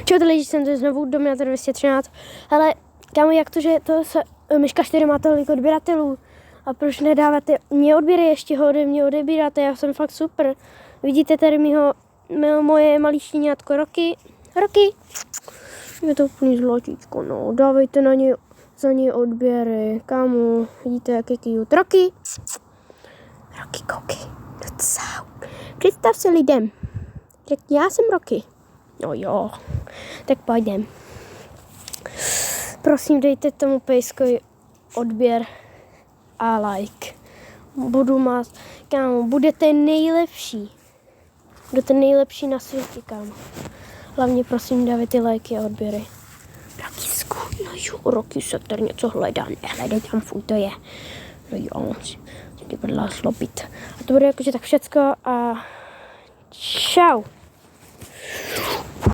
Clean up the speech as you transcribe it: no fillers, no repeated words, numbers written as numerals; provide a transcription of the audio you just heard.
Čau lidi, jsem tady znovu Dominator 213. Hele, kámo, jak to, že to se, Myška 4 má tolik odběratelů? A proč nedáváte mě odběry, ještě ho ode mě odebíráte, já jsem fakt super. Vidíte tady moje malý štěňátko Rocky. Je to úplný zlatíčko, no, dávejte za něj odběry, kámo, vidíte, jak je cute. Rocky, koukej, docela. Představ se lidem, já jsem Rocky. No jo, tak pojďem. Prosím, dejte tomu pejskovi odběr a like. Budu vás, kámo, budete nejlepší. Budete nejlepší na světě, kámo. Hlavně prosím, dávajte lajky a odběry. Rocky, no jo, Rocky se tady něco hledá, nehledej tam, fuj, to je. No jo, ty budla slopit. A to bude jakože tak všecko a čau.